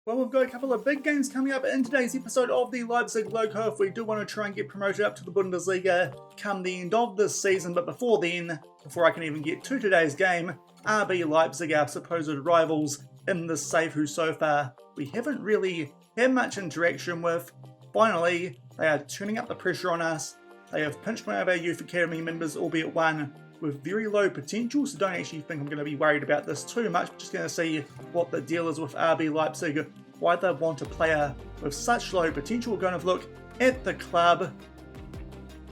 Well, we've got a couple of big games coming up in today's episode of the Leipzig Loko if we do want to try and get promoted up to the Bundesliga come the end of this season. But before then, before I can even get to today's game, RB Leipzig, our supposed rivals in this save who so far we haven't really had much interaction with. Finally, they are turning up the pressure on us. They have pinched one of our youth academy members, albeit one with very low potential, so don't actually think I'm going to be worried about this too much. I'm just going to see what the deal is with RB Leipzig, why they want a player with such low potential. We're going to look at the club,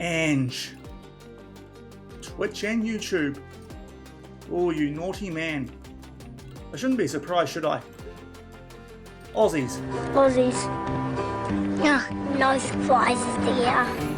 ANGE, Twitch and YouTube. Oh, you naughty man. I shouldn't be surprised, should I? Aussies. Yeah, no surprises there.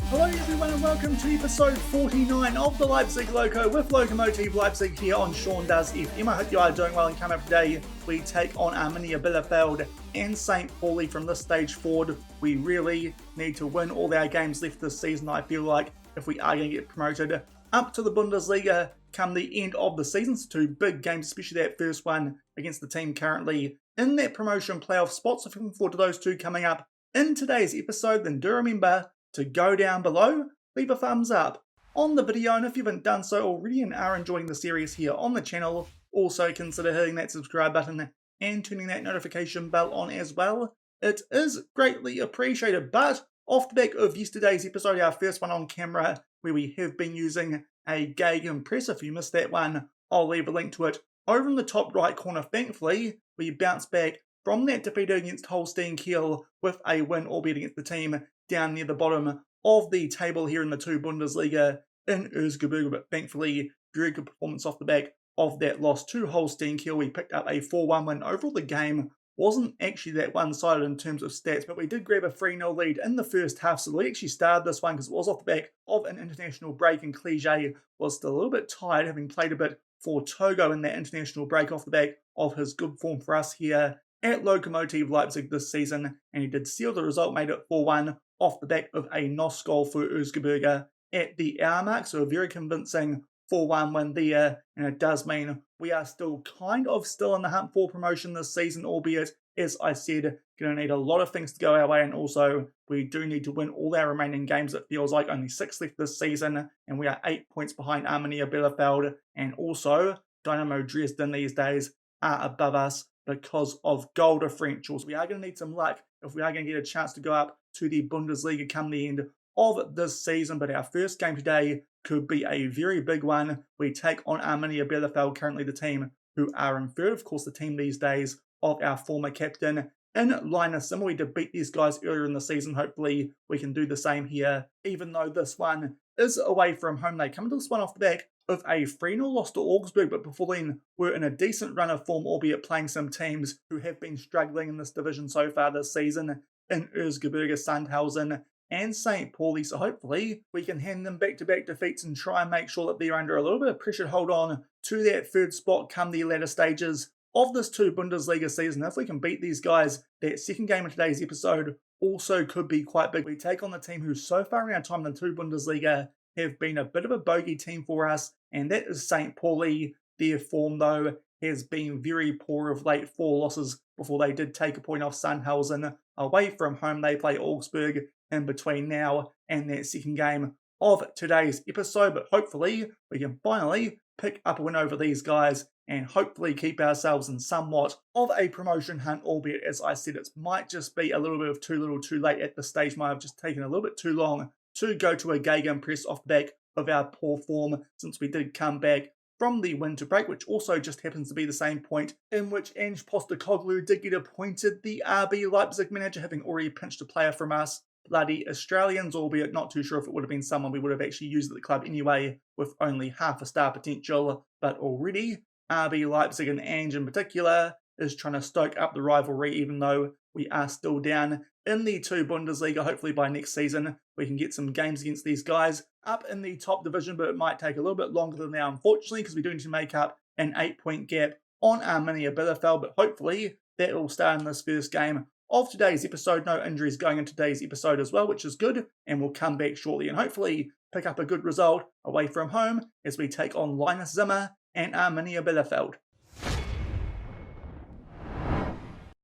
Hello everyone and welcome to episode 49 of the Leipzig Loko with Lokomotive Leipzig here on Sean Does FM. I hope you are doing well, and coming up today we take on Arminia, Bielefeld and St. Pauli. From this stage forward, we really need to win all our games left this season. I feel like if we are going to get promoted up to the Bundesliga come the end of the season. So two big games, especially that first one against the team currently in that promotion playoff spot. So looking forward to those two coming up in today's episode. Then do remember to go down below, leave a thumbs up on the video, and if you haven't done so already and are enjoying the series here on the channel, also consider hitting that subscribe button and turning that notification bell on as well. It is greatly appreciated. But off the back of yesterday's episode, our first one on camera, where we have been using a gegenpress, if you missed that one, I'll leave a link to it over in the top right corner. Thankfully, we bounced back from that defeat against Holstein Kiel with a win, albeit against the team down near the bottom of the table here in the two Bundesliga in Erzgebirge. But thankfully, very good performance off the back of that loss to Holstein Kiel. We picked up a 4-1 win. Overall, the game wasn't actually that one-sided in terms of stats, but we did grab a 3-0 lead in the first half. So we actually started this one because it was off the back of an international break, and Clige was still a little bit tired, having played a bit for Togo in that international break off the back of his good form for us here at Lokomotive Leipzig this season, and he did seal the result, made it 4-1 off the back of a NOS goal for Erzgebirge at the hour mark. So a very convincing 4-1 win there, and it does mean we are still in the hunt for promotion this season, albeit, as I said, going to need a lot of things to go our way, and also we do need to win all our remaining games. It feels like only 6 left this season, and we are 8 points behind Arminia, Bielefeld, and also Dynamo Dresden these days are above us because of goal differentials. We are going to need some luck if we are going to get a chance to go up to the Bundesliga come the end of this season. But our first game today could be a very big one. We take on Arminia Bielefeld, currently the team who are in third. Of course, the team these days of our former captain in Linus Simmel. We did beat these guys earlier in the season. Hopefully we can do the same here, even though this one is away from home. They come to this one off the back of a 3-0 loss to Augsburg, but before then we're in a decent run of form, albeit playing some teams who have been struggling in this division so far this season in Erzgebirge, Sandhausen and St. Pauli. So hopefully we can hand them back-to-back defeats and try and make sure that they're under a little bit of pressure to hold on to that third spot come the latter stages of this two Bundesliga season. If we can beat these guys, that second game in today's episode also could be quite big. We take on the team who so far in our time in the two Bundesliga have been a bit of a bogey team for us, and that is St. Pauli. Their form, though, has been very poor of late. 4 losses before they did take a point off Sandhausen. Away from home, they play Augsburg in between now and that second game of today's episode. But hopefully, we can finally pick up a win over these guys and hopefully keep ourselves in somewhat of a promotion hunt, albeit, as I said, it might just be a little bit of too little too late at this stage. Might have just taken a little bit too long to go to a gegenpress off the back of our poor form since we did come back from the winter break, which also just happens to be the same point in which Ange Postecoglou did get appointed the RB Leipzig manager, having already pinched a player from us. Bloody Australians, albeit not too sure if it would have been someone we would have actually used at the club anyway, with only half a star potential. But already, RB Leipzig and ANGE in particular is trying to stoke up the rivalry, even though we are still down in the two Bundesliga. Hopefully by next season we can get some games against these guys up in the top division, but it might take a little bit longer than now, unfortunately, because we do need to make up an 8-point gap on Arminia Bielefeld. But hopefully that will start in this first game of today's episode. No injuries going into today's episode as well, which is good, and we'll come back shortly and hopefully pick up a good result away from home as we take on Linus Zimmer and Arminia Bielefeld.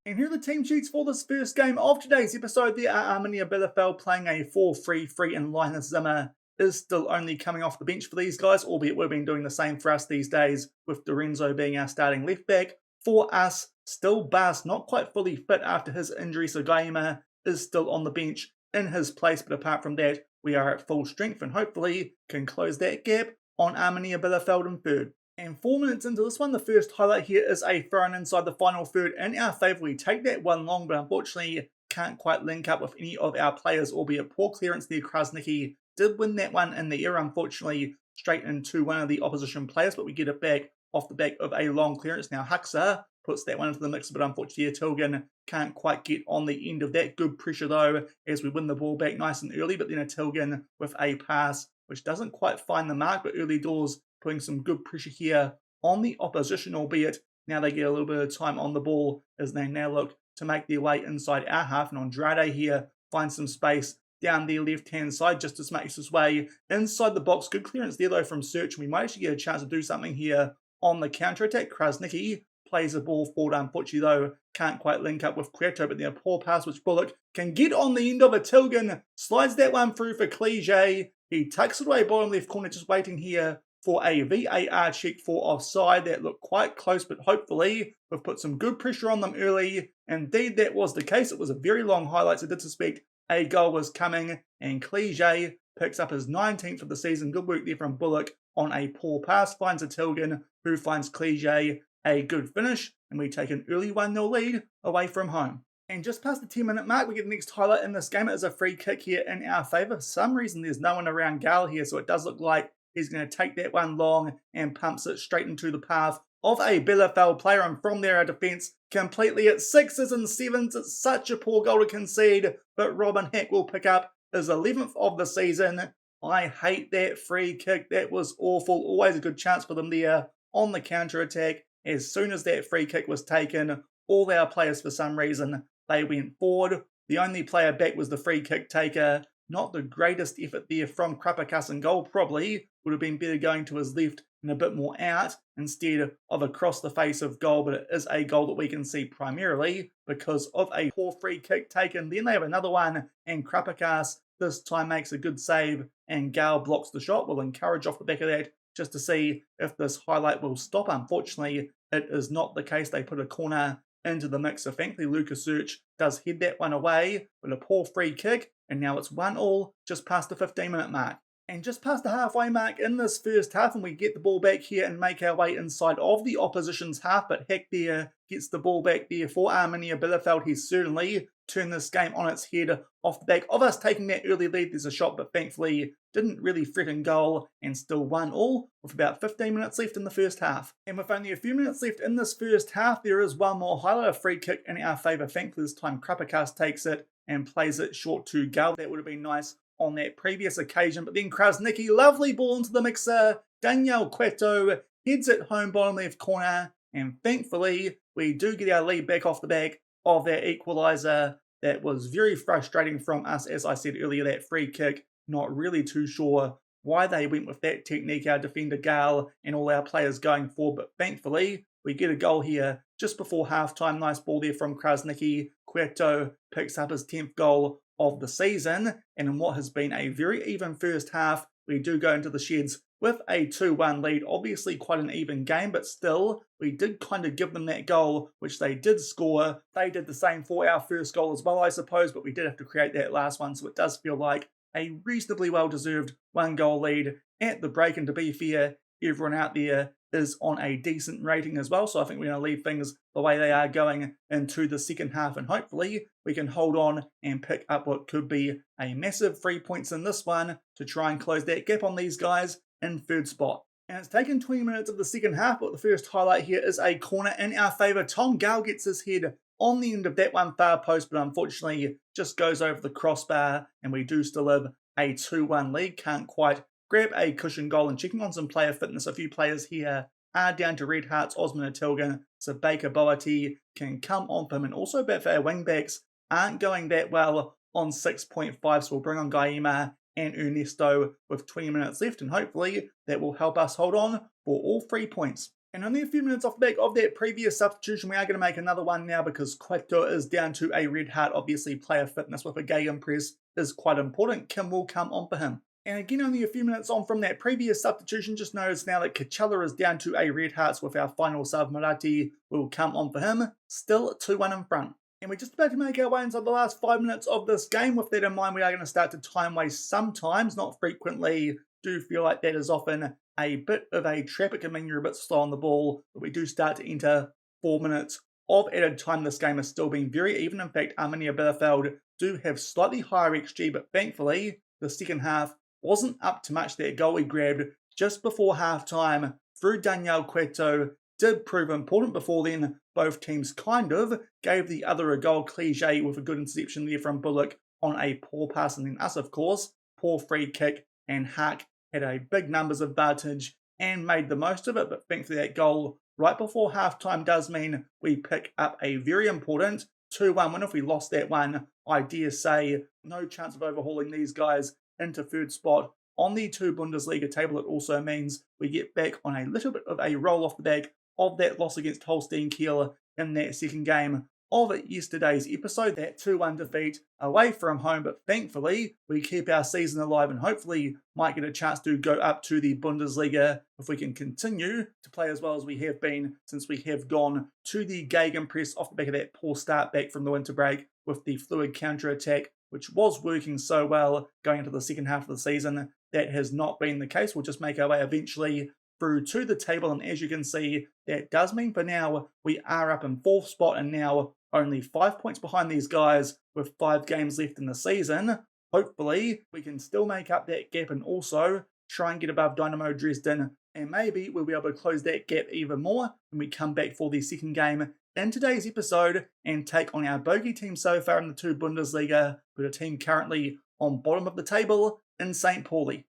And here are the team sheets for this first game of today's episode. There are Arminia Bielefeld playing a 4-3-3, and Linus Zimmer is still only coming off the bench for these guys, albeit we've been doing the same for us these days, with Dorenzo being our starting left back. For us, still Bas not quite fully fit after his injury, so Gaima is still on the bench in his place, but apart from that, we are at full strength and hopefully can close that gap on Arminia Bielefeld in third. And 4 minutes into this one, the first highlight here is a throw-in inside the final third in our favour. We take that one long, but unfortunately can't quite link up with any of our players, albeit poor clearance there. Krasnicki did win that one in the air, unfortunately, straight into one of the opposition players, but we get it back off the back of a long clearance. Now Huxa puts that one into the mix, but unfortunately Tilgan can't quite get on the end of that. Good pressure though, as we win the ball back nice and early, but then a Tilgan with a pass, which doesn't quite find the mark, but early doors putting some good pressure here on the opposition, albeit now they get a little bit of time on the ball as they now look to make their way inside our half. And Andrade here finds some space down the left-hand side just to make his way inside the box. Good clearance there though from Search. We might actually get a chance to do something here on the counter-attack. Krasnicki plays the ball forward, unfortunately though, can't quite link up with Quieto, but then a poor pass which Bullock can get on the end of a Tilgan, slides that one through for Clige. He tucks it away bottom left corner, just waiting here for a VAR check for offside. That looked quite close, but hopefully we've put some good pressure on them early. Indeed, that was the case. It was a very long highlight, so I did suspect a goal was coming, and Clige picks up his 19th of the season. Good work there from Bullock on a poor pass, finds a Tilgan, who finds Clige a good finish, and we take an early 1-0 lead away from home. And just past the 10-minute mark, we get the next highlight in this game. It is a free kick here in our favour. For some reason, there's no one around Gal here, so it does look like he's going to take that one long and pumps it straight into the path of a Bielefeld player. And from there, our defence completely at 6s and 7s. It's such a poor goal to concede, but Robin Heck will pick up his 11th of the season. I hate that free kick. That was awful. Always a good chance for them there on the counter-attack. As soon as that free kick was taken, all our players, for some reason, they went forward. The only player back was the free kick taker. Not the greatest effort there from Krapakas in goal. Probably would have been better going to his left and a bit more out instead of across the face of goal, but it is a goal that we can see primarily because of a poor free kick taken. Then they have another one, and Krapakas this time makes a good save, and Gal blocks the shot. We'll encourage off the back of that just to see if this highlight will stop. Unfortunately, it is not the case. They put a corner into the mix, so thankfully Lucas Search does head that one away with a poor free kick, and now it's 1-1 just past the 15-minute mark. And just past the halfway mark in this first half, and we get the ball back here and make our way inside of the opposition's half, but Heck there gets the ball back there for Arminia Bielefeld. He's certainly turned this game on its head off the back of us taking that early lead. There's a shot, but thankfully didn't really threaten goal, and still 1-1 with about 15 minutes left in the first half. And with only a few minutes left in this first half, there is one more highlight, a free kick in our favour. Thankfully this time Krapakas takes it and plays it short to Gal. That would have been nice on that previous occasion, but then Krasnicki, lovely ball into the mixer. Daniel Quieto heads it home bottom left corner, and thankfully we do get our lead back off the back of that equaliser. That was very frustrating from us, as I said earlier, that free kick. Not really too sure why they went with that technique, our defender Gal and all our players going forward, but thankfully we get a goal here just before halftime. Nice ball there from Krasnicki. Quieto picks up his 10th goal of the season, and in what has been a very even first half, we do go into the sheds with a 2-1 lead. Obviously quite an even game, but still, we did kind of give them that goal, which they did score. They did the same for our first goal as well, I suppose, but we did have to create that last one, so it does feel like a reasonably well-deserved 1-goal lead at the break. And to be fair, everyone out there is on a decent rating as well, so I think we're going to leave things the way they are going into the second half, and hopefully we can hold on and pick up what could be a massive 3 points in this one to try and close that gap on these guys in third spot. And it's taken 20 minutes of the second half, but the first highlight here is a corner in our favour. Tom Gal gets his head on the end of that one far post, but unfortunately just goes over the crossbar, and we do still have a 2-1 lead. Can't quite grab a cushion goal. And checking on some player fitness, a few players here are down to red hearts. Osman and Tilgan, so Baker Boati can come on for him, and also about for our wing backs, aren't going that well on 6.5, so we'll bring on Gaima and Ernesto with 20 minutes left, and hopefully that will help us hold on for all 3 points. And only a few minutes off the back of that previous substitution, we are going to make another one now because Quito is down to a red heart. Obviously, player fitness with a gegenpress is quite important. Kim will come on for him. And again, only a few minutes on from that previous substitution, just notice now that Kachella is down to a red hearts with our final sub. Marati will come on for him. Still 2-1 in front. And we're just about to make our way inside the last 5 minutes of this game. With that in mind, we are going to start to time waste sometimes, not frequently. Do feel like that is often a bit of a trap. It can mean you're a bit slow on the ball, but we do start to enter 4 minutes of added time. This game has still been very even. In fact, Arminia Bielefeld do have slightly higher XG, but thankfully, the second half wasn't up to much. That goal we grabbed just before half-time through Daniel Cueto did prove important. Before then, both teams kind of gave the other a goal. Cliche with a good interception there from Bullock on a poor pass, and then us, of course, poor free kick, and Hack had a big numbers advantage and made the most of it. But thankfully that goal right before halftime does mean we pick up a very important 2-1 win. If we lost that one, I dare say no chance of overhauling these guys into third spot on the 2 Bundesliga table. It also means we get back on a little bit of a roll off the back of that loss against Holstein Kiel in that second game of yesterday's episode, that 2-1 defeat away from home. But thankfully, we keep our season alive and hopefully might get a chance to go up to the Bundesliga if we can continue to play as well as we have been since we have gone to the gegenpress off the back of that poor start back from the winter break with the fluid counter-attack, which was working so well going into the second half of the season. That has not been the case. We'll just make our way eventually through to the table, and as you can see, that does mean for now we are up in 4th spot and now only 5 points behind these guys with 5 games left in the season. Hopefully we can still make up that gap and also try and get above Dynamo Dresden, and maybe we'll be able to close that gap even more when we come back for the second game in today's episode and take on our bogey team so far in the 2 Bundesliga, with a team currently on bottom of the table in St. Pauli.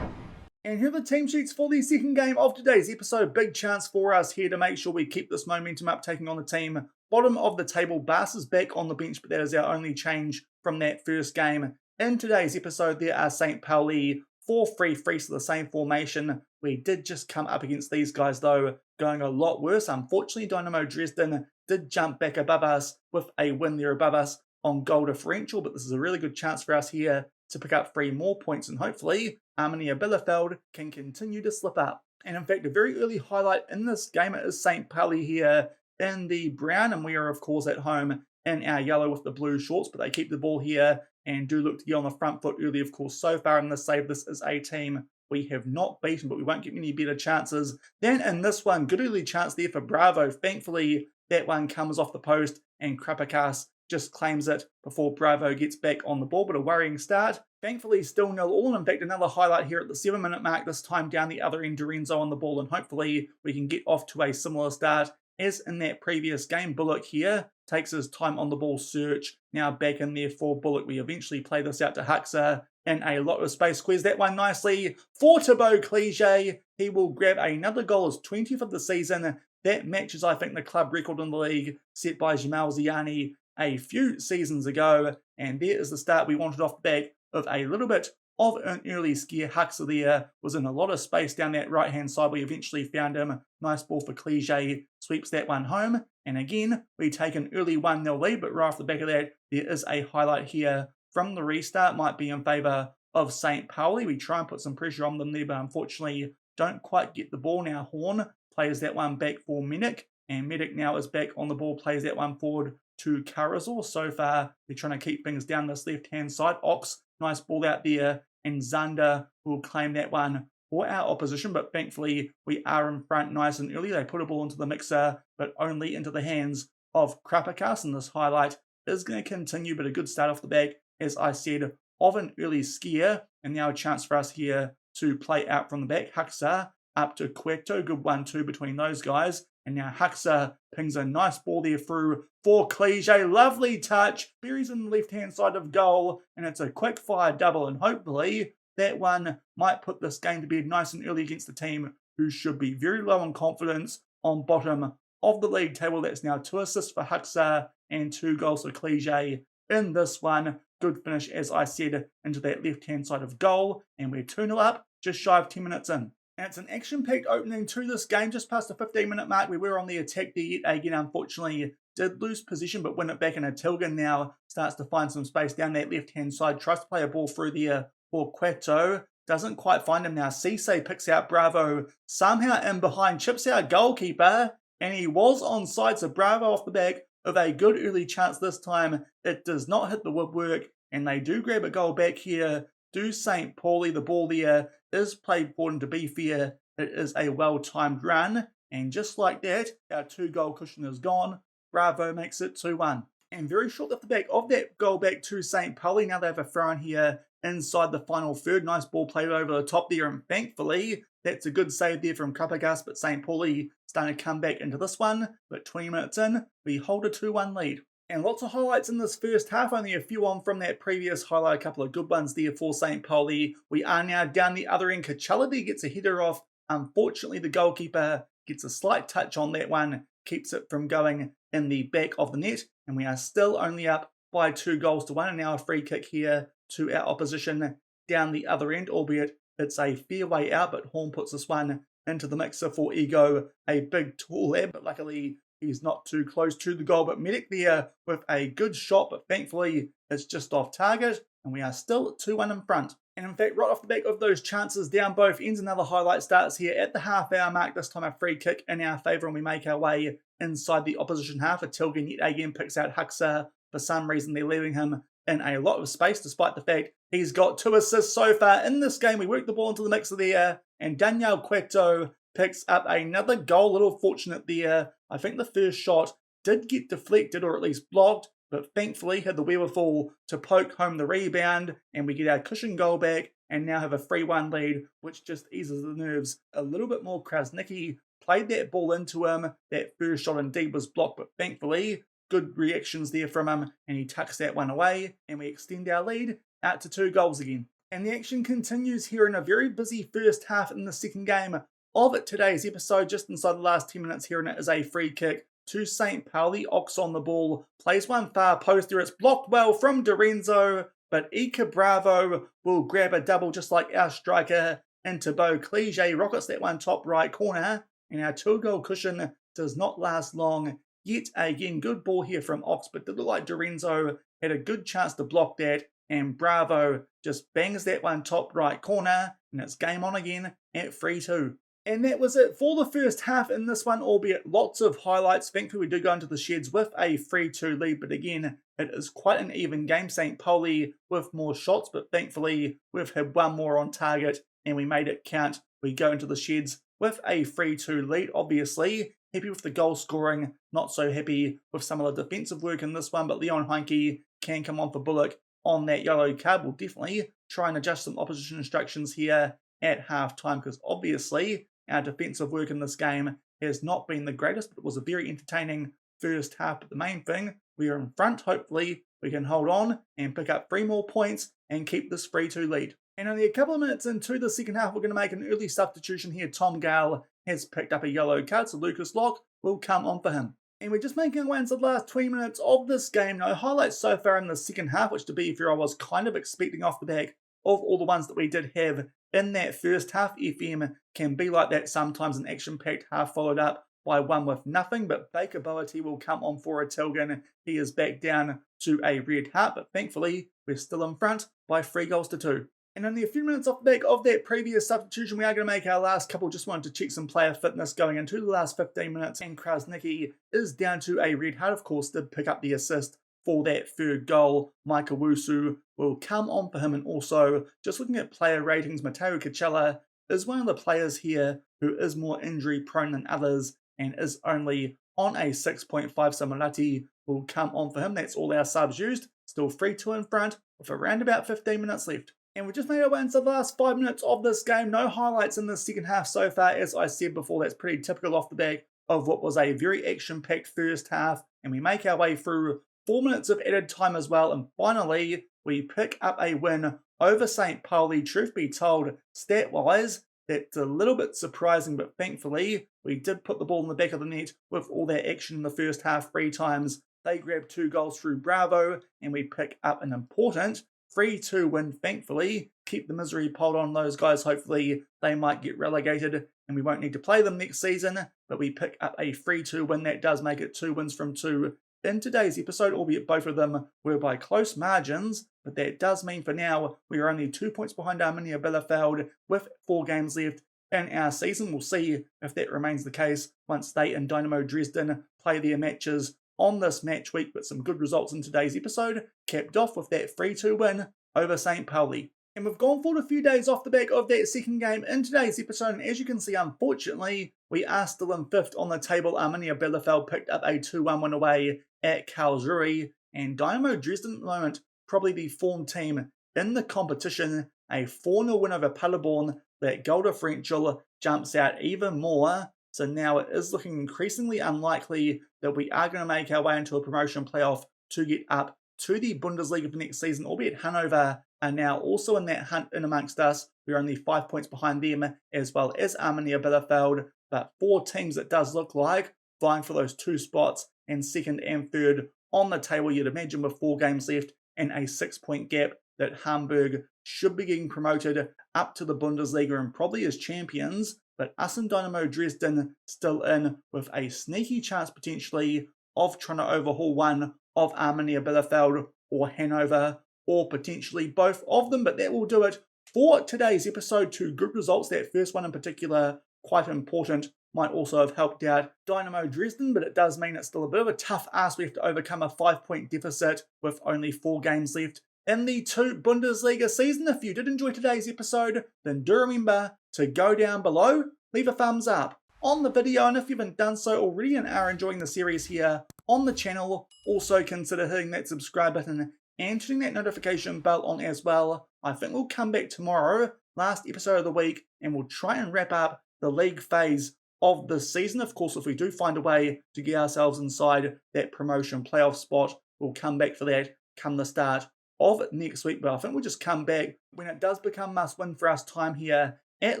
And here are the team sheets for the second game of today's episode. Big chance for us here to make sure we keep this momentum up, taking on the team bottom of the table. Bass is back on the bench, but that is our only change from that first game. In today's episode, there are St. Pauli 4-3-3, so the same formation. We did just come up against these guys, though, going a lot worse. Unfortunately, Dynamo Dresden did jump back above us with a win there above us on goal differential, but this is a really good chance for us here to pick up 3 more points, and hopefully Arminia Bielefeld can continue to slip up. And in fact, a very early highlight in this game is St. Pauli here in the brown, and we are of course at home in our yellow with the blue shorts, but they keep the ball here and do look to get on the front foot early. Of course, so far in this save, this is a team we have not beaten, but we won't get many better chances than in this one. Good early chance there for Bravo. Thankfully, that one comes off the post and Krapakas just claims it before Bravo gets back on the ball, but a worrying start. Thankfully, still 0-0. In fact, another highlight here at the 7-minute mark, this time down the other end, Dorenzo on the ball, and hopefully we can get off to a similar start as in that previous game. Bullock here takes his time on the ball search, now back in there for Bullock. We eventually play this out to Huxa in a lot of space, squares that one nicely for Thibaut Cliche. He will grab another goal, his 20th of the season. That matches, I think, the club record in the league set by Jamal Ziani a few seasons ago, and there is the start we wanted off the back of a little bit of an early scare. Huxa there was in a lot of space down that right hand side. We eventually found him. Nice ball for Cliche, sweeps that one home, and again we take an early 1-0 lead, but right off the back of that there is a highlight here from the restart. Might be in favour of St. Pauli. We try and put some pressure on them there, but unfortunately don't quite get the ball. Now Horn plays that one back for Medic, and Medic now is back on the ball, plays that one forward to Carazor. So far, they're trying to keep things down this left-hand side. Ox, nice ball out there, and Zander will claim that one for our opposition, but thankfully we are in front nice and early. They put a ball into the mixer, but only into the hands of Krapakas, and this highlight is going to continue, but a good start off the back, as I said, of an early scare, and now a chance for us here to play out from the back. Huxa up to Cueto, good 1-2 between those guys, and now Huxa pings a nice ball there through for Cliche. Lovely touch, buries in the left-hand side of goal, and it's a quick fire double, and hopefully that one might put this game to bed nice and early against the team who should be very low on confidence on bottom of the league table. That's now 2 assists for Huxa and 2 goals for Cliche in this one. Good finish, as I said, into that left-hand side of goal, and we're 2-0 up, just shy of 10 minutes in. And it's an action-packed opening to this game, just past the 15-minute mark. We were on the attack there yet again, unfortunately. Did lose position, but win it back, and Tilgan now starts to find some space down that left-hand side. Tries to play a ball through there for Cueto. Doesn't quite find him now. Cisse picks out Bravo. Somehow in behind, chips out goalkeeper, and he was onside, so Bravo off the back of a good early chance this time. It does not hit the woodwork, and they do grab a goal back here. Do St. Pauli. The ball there is played forward, and to be fair, it is a well-timed run. And just like that, our 2-goal cushion is gone. Bravo makes it 2-1. And very short off the back of that goal back to St. Pauli. Now they have a throw in here inside the final third. Nice ball played over the top there, and thankfully, that's a good save there from Krapagas, but St. Pauli starting to come back into this one. But 20 minutes in, we hold a 2-1 lead. And lots of highlights in this first half, only a few on from that previous highlight, a couple of good ones there for St. Pauli. We are now down the other end. Kachaladi gets a header off. Unfortunately, the goalkeeper gets a slight touch on that one, keeps it from going in the back of the net, and we are still only up by 2-1, and now a free kick here to our opposition down the other end, albeit it's a fair way out, but Horn puts this one into the mixer for Ego, a big tall lad, but luckily he's not too close to the goal. But Medic there with a good shot, but thankfully it's just off target, and we are still 2-1 in front. And in fact, right off the back of those chances down both ends, another highlight starts here at the half-hour mark. This time a free kick in our favour, and we make our way inside the opposition half. Tilgan yet again picks out Huxa. For some reason, they're leaving him in a lot of space, despite the fact he's got 2 assists so far in this game. We work the ball into the mixer there, and Daniel Cueto picks up another goal. A little fortunate there. I think the first shot did get deflected, or at least blocked, but thankfully had the wherewithal to poke home the rebound, and we get our cushion goal back, and now have a 3-1 lead, which just eases the nerves a little bit more. Krasnicki played that ball into him. That first shot indeed was blocked, but thankfully, good reactions there from him, and he tucks that one away, and we extend our lead out to 2 goals again. And the action continues here in a very busy first half in the second game of today's episode. Just inside the last 10 minutes here, and it is a free kick to St. Pauli. Ox on the ball, plays one far post there. It's blocked well from Dorenzo, but Ika Bravo will grab a double just like our striker into Bo. Cliche rockets that one top right corner, and our 2-goal cushion does not last long. Yet again, good ball here from Ox, but did look like Dorenzo had a good chance to block that, and Bravo just bangs that one top right corner, and it's game on again at 3-2. And that was it for the first half in this one, albeit lots of highlights. Thankfully, we do go into the sheds with a 3-2 lead, but again, it is quite an even game. St. Pauli with more shots, but thankfully, we've had one more on target, and we made it count. We go into the sheds with a 3-2 lead, obviously. Happy with the goal scoring, not so happy with some of the defensive work in this one, but Leon Heinke can come on for Bullock on that yellow card. We'll definitely try and adjust some opposition instructions here at half-time, because obviously our defensive work in this game has not been the greatest, but it was a very entertaining first half. But the main thing, we are in front. Hopefully we can hold on and pick up 3 more points and keep this 3-2 lead. And only a couple of minutes into the second half, we're going to make an early substitution here. Tom Gale has picked up a yellow card, so Lucas Locke will come on for him. And we're just making our way into the last 20 minutes of this game. No highlights so far in the second half, which to be fair, I was kind of expecting off the back of all the ones that we did have in that first half. FM can be like that sometimes, an action-packed half followed up by one with nothing, but Baker Boaty will come on for a Tilgan. He is back down to a red heart, but thankfully we're still in front by 3-2. And only a few minutes off the back of that previous substitution, we are going to make our last couple. Just wanted to check some player fitness going into the last 15 minutes, and Krasnicki is down to a red heart. Of course, did pick up the assist for that third goal. Micah Wusu will come on for him, and also just looking at player ratings, Matteo Cacella is one of the players here who is more injury prone than others and is only on a 6.5, so Malati will come on for him. That's all our subs used. Still 3-2 in front with around about 15 minutes left. And we just made our way into the last 5 minutes of this game. No highlights in the second half so far. As I said before, that's pretty typical off the back of what was a very action-packed first half. And we make our way through 4 minutes of added time as well. And finally, we pick up a win over St. Pauli. Truth be told, stat-wise, That's a little bit surprising, but thankfully we did put the ball in the back of the net with all that action in the first half 3 times. They grabbed 2 goals through Bravo, and we pick up an important 3-2 win, thankfully. Keep the misery piled on those guys. Hopefully they might get relegated and we won't need to play them next season, but we pick up a 3-2 win. That does make it 2 wins from 2 in today's episode, albeit both of them were by close margins, but that does mean for now we are only 2 points behind Arminia Bielefeld with 4 games left in our season. We'll see if that remains the case once they and Dynamo Dresden play their matches on this match week, but some good results in today's episode, capped off with that 3-2 win over St. Pauli. And we've gone forward a few days off the back of that second game in today's episode, and as you can see, unfortunately, we are still in 5th on the table. Arminia Bielefeld picked up a 2-1 win away at Karlsruhe, and Dynamo Dresden at the moment, probably the form team in the competition, a 4-0 win over Paderborn. That goal differential jumps out even more. So now it is looking increasingly unlikely that we are going to make our way into a promotion playoff to get up to the Bundesliga for next season, albeit Hannover are now also in that hunt in amongst us. We're only 5 points behind them, as well as Arminia Bielefeld, but 4 teams it does look like vying for those 2 spots and 2nd and 3rd on the table. You'd imagine with 4 games left and a 6-point gap that Hamburg should be getting promoted up to the Bundesliga and probably as champions. But us and Dynamo Dresden still in with a sneaky chance potentially of trying to overhaul one of Arminia Bielefeld or Hanover, or potentially both of them. But that will do it for today's episode. 2 good results. That first one in particular, quite important, might also have helped out Dynamo Dresden, but it does mean it's still a bit of a tough ask. We have to overcome a 5-point deficit with only 4 games left in the 2 Bundesliga season. If you did enjoy today's episode, then do remember to go down below, leave a thumbs up on the video, and if you haven't done so already and are enjoying the series here on the channel, also consider hitting that subscribe button and turning that notification bell on as well. I think we'll come back tomorrow, last episode of the week, and we'll try and wrap up the league phase of the season. Of course, if we do find a way to get ourselves inside that promotion playoff spot, we'll come back for that come the start of next week. But I think we'll just come back when it does become must win for us time here at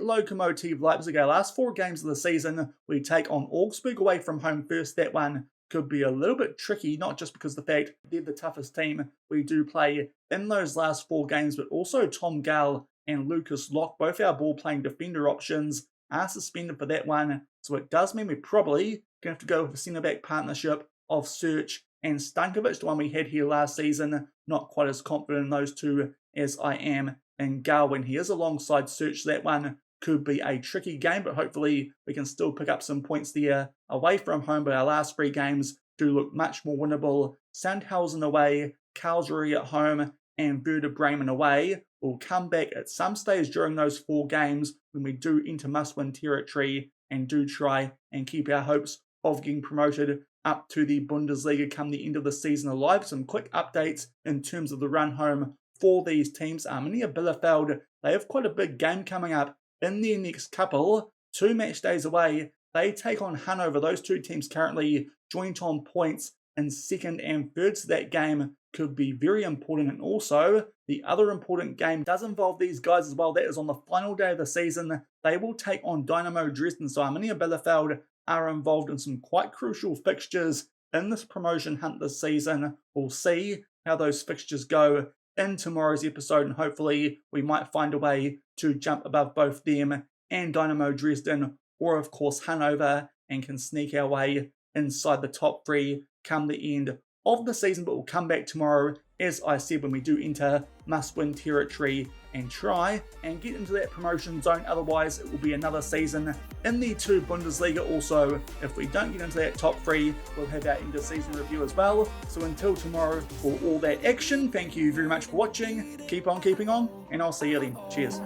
Lokomotive Leipzig. Our last 4 games of the season, we take on Augsburg away from home first. That one could be a little bit tricky, not just because of the fact they're the toughest team we do play in those last 4 games, but also Tom Gall and Lucas Locke, both our ball-playing defender options, are suspended for that one. So it does mean we're probably going to have to go with the centre-back partnership of Search and Stankovic, the one we had here last season. Not quite as confident in those 2 as I am in Gall when he is alongside Search. That one could be a tricky game, but hopefully we can still pick up some points there away from home. But our last 3 games do look much more winnable. Sandhausen away, Karlsruhe at home, and Werder Bremen away. We'll come back at some stage during those 4 games when we do enter must-win territory and do try and keep our hopes of getting promoted up to the Bundesliga come the end of the season alive. Some quick updates in terms of the run home for these teams. Arminia Bielefeld, they have quite a big game coming up in their next couple. 2 match days away, they take on Hanover. Those 2 teams currently joint on points in 2nd and 3rd, so that game could be very important. And also, the other important game does involve these guys as well. That is on the final day of the season. They will take on Dynamo Dresden. So Arminia Bielefeld are involved in some quite crucial fixtures in this promotion hunt this season. We'll see how those fixtures go in tomorrow's episode, and hopefully we might find a way to jump above both them and Dynamo Dresden, or of course Hanover, and can sneak our way inside the top 3 come the end of the season. But we'll come back tomorrow, as I said, when we do enter must-win territory and try and get into that promotion zone. Otherwise, it will be another season in the 2 Bundesliga. Also, if we don't get into that top 3, we'll have our end of season review as well. So until tomorrow, for all that action, thank you very much for watching. Keep on keeping on, and I'll see you then. Cheers.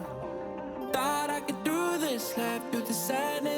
Thought I could do this, left through the sadness.